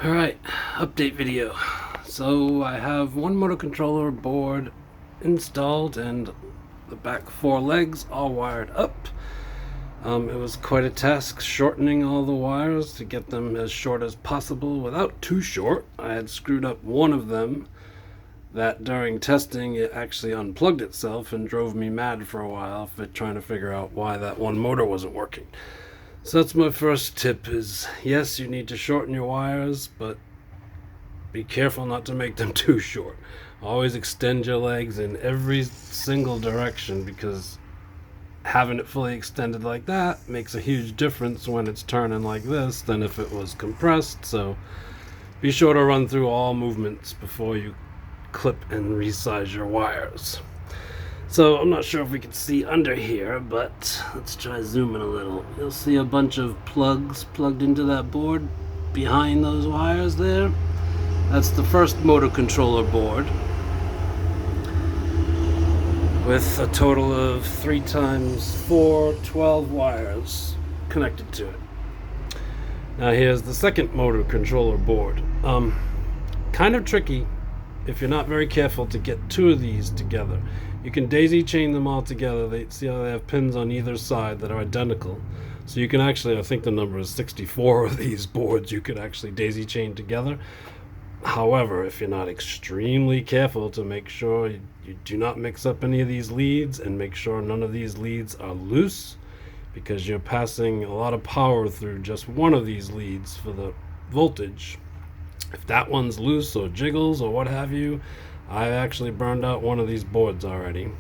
Alright, update video. So I have one motor controller board installed and the back four legs all wired up. It was quite a task shortening all the wires to get them as short as possible without too short. I had screwed up one of them that during testing it actually unplugged itself and drove me mad for a while for trying to figure out why that one motor wasn't working. So that's my first tip is, yes, you need to shorten your wires, but be careful not to make them too short. Always extend your legs in every single direction, because having it fully extended like that makes a huge difference when it's turning like this than if it was compressed. So be sure to run through all movements before you clip and resize your wires. So I'm not sure if we can see under here, but let's try zooming a little. You'll see a bunch of plugs plugged into that board behind those wires there. That's the first motor controller board with a total of 3 times 4, 12 wires connected to it. Now here's the second motor controller board. Kind of tricky if you're not very careful to get 2 of these together. You can daisy chain them all together. See how they have pins on either side that are identical. So you can actually, I think the number is 64 of these boards you could actually daisy chain together. However, if you're not extremely careful to make sure you do not mix up any of these leads and make sure none of these leads are loose, because you're passing a lot of power through just one of these leads for the voltage. If that one's loose or jiggles or what have you, I actually burned out one of these boards already.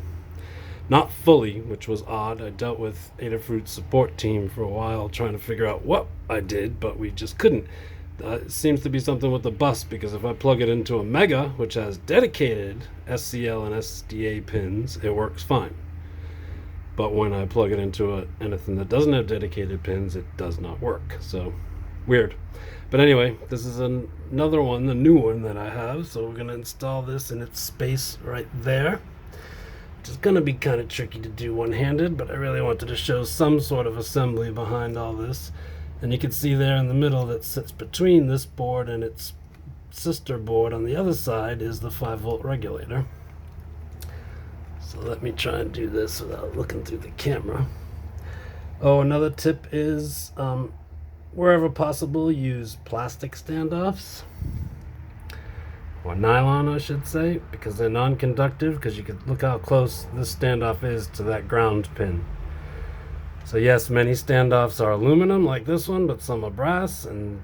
Not fully, which was odd. I dealt with Adafruit's support team for a while trying to figure out what I did, but we just couldn't. It seems to be something with the bus, because if I plug it into a Mega, which has dedicated SCL and SDA pins, it works fine. But when I plug it into anything that doesn't have dedicated pins, it does not work. So, weird. But anyway, this is another one, the new one that I have. So we're going to install this in its space right there, which is going to be kind of tricky to do one-handed, but I really wanted to show some sort of assembly behind all this. And you can see there in the middle that sits between this board and its sister board on the other side is the 5-volt regulator. So let me try and do this without looking through the camera. Oh, another tip is, wherever possible, use plastic standoffs, or nylon I should say, because they're non-conductive, because you can look how close this standoff is to that ground pin. So yes, many standoffs are aluminum like this one, but some are brass, and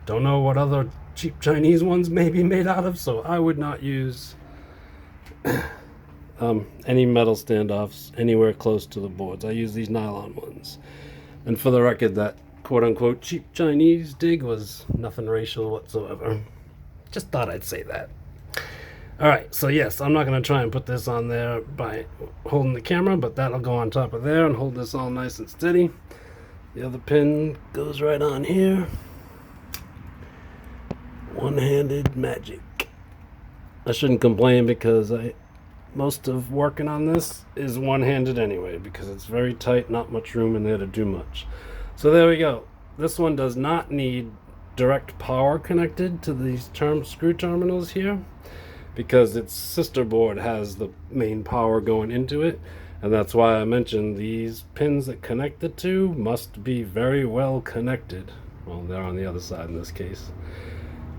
don't know what other cheap Chinese ones may be made out of, so I would not use any metal standoffs anywhere close to the boards. I use these nylon ones. And for the record, that quote-unquote cheap Chinese dig was nothing racial whatsoever. Just thought I'd say that. Alright, so yes, I'm not going to try and put this on there by holding the camera, but that'll go on top of there and hold this all nice and steady. The other pin goes right on here. One-handed magic. I shouldn't complain, because most of working on this is one-handed anyway, because it's very tight, not much room in there to do much. So there we go. This one does not need direct power connected to these screw terminals here, because its sister board has the main power going into it, and that's why I mentioned these pins that connect the two must be very well connected. Well, they're on the other side in this case,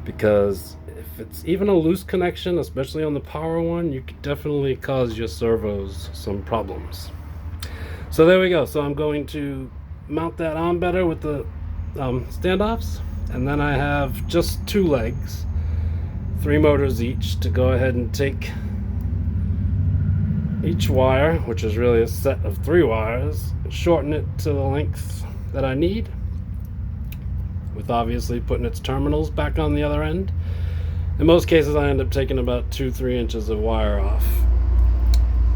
because if it's even a loose connection, especially on the power one, you could definitely cause your servos some problems. So there we go. So I'm going to mount that on better with the standoffs, and then I have just 2 legs, 3 motors each, to go ahead and take each wire, which is really a set of 3 wires, and shorten it to the length that I need, with obviously putting its terminals back on the other end. In most cases I end up taking about 2-3 inches of wire off.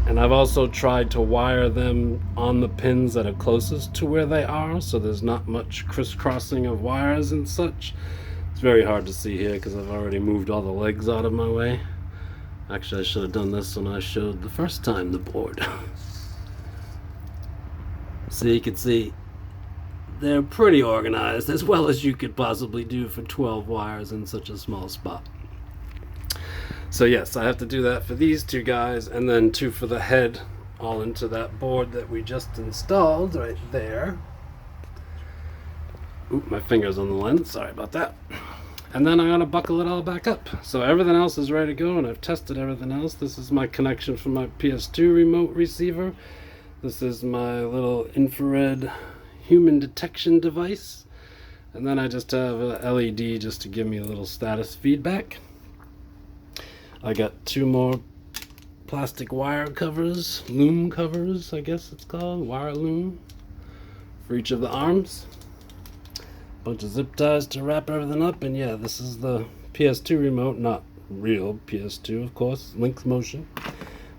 And I've also tried to wire them on the pins that are closest to where they are, so there's not much crisscrossing of wires and such. It's very hard to see here because I've already moved all the legs out of my way. Actually, I should have done this when I showed the first time the board. So you can see they're pretty organized, as well as you could possibly do for 12 wires in such a small spot. So yes, I have to do that for these two guys, and then two for the head, all into that board that we just installed right there. Oop, my finger's on the lens, sorry about that. And then I'm going to buckle it all back up. So everything else is ready to go, and I've tested everything else. This is my connection from my Ps2 Remote receiver. This is my little infrared human detection device. And then I just have a LED just to give me a little status feedback. I got two more plastic wire covers, loom covers, I guess it's called, wire loom, for each of the arms. Bunch of zip ties to wrap everything up, and yeah, this is the Ps2 Remote, not real PS2, of course, Lynx Motion,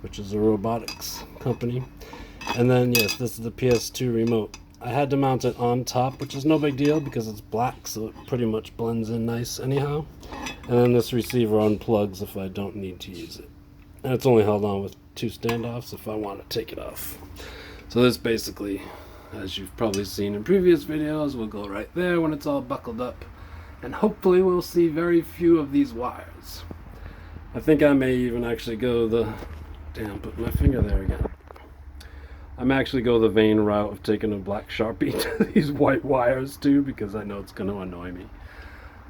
which is a robotics company. And then yes, this is the Ps2 Remote. I had to mount it on top, which is no big deal because it's black, so it pretty much blends in nice anyhow. And then this receiver unplugs if I don't need to use it. And it's only held on with two standoffs if I want to take it off. So this basically, as you've probably seen in previous videos, will go right there when it's all buckled up. And hopefully we'll see very few of these wires. I think I may even actually go the... Damn, put my finger there again. I may actually go the vain route of taking a black Sharpie to these white wires too, because I know it's going to annoy me.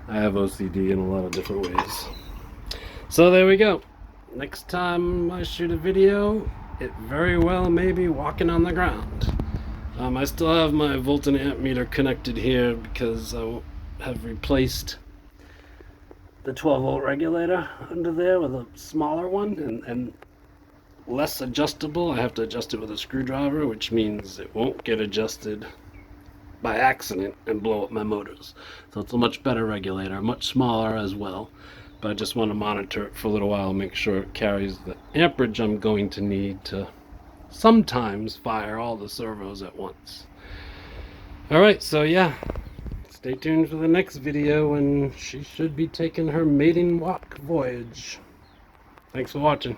I have OCD in a lot of different ways. So there we go. Next time I shoot a video, it very well may be walking on the ground. I still have my volt and amp meter connected here because I have replaced the 12 volt regulator under there with a smaller one and less adjustable. I have to adjust it with a screwdriver, which means it won't get adjusted by accident and blow up my motors. So it's a much better regulator, much smaller as well, but I just want to monitor it for a little while, make sure it carries the amperage I'm going to need to sometimes fire all the servos at once. Alright, so yeah, stay tuned for the next video when she should be taking her maiden walk voyage. Thanks for watching.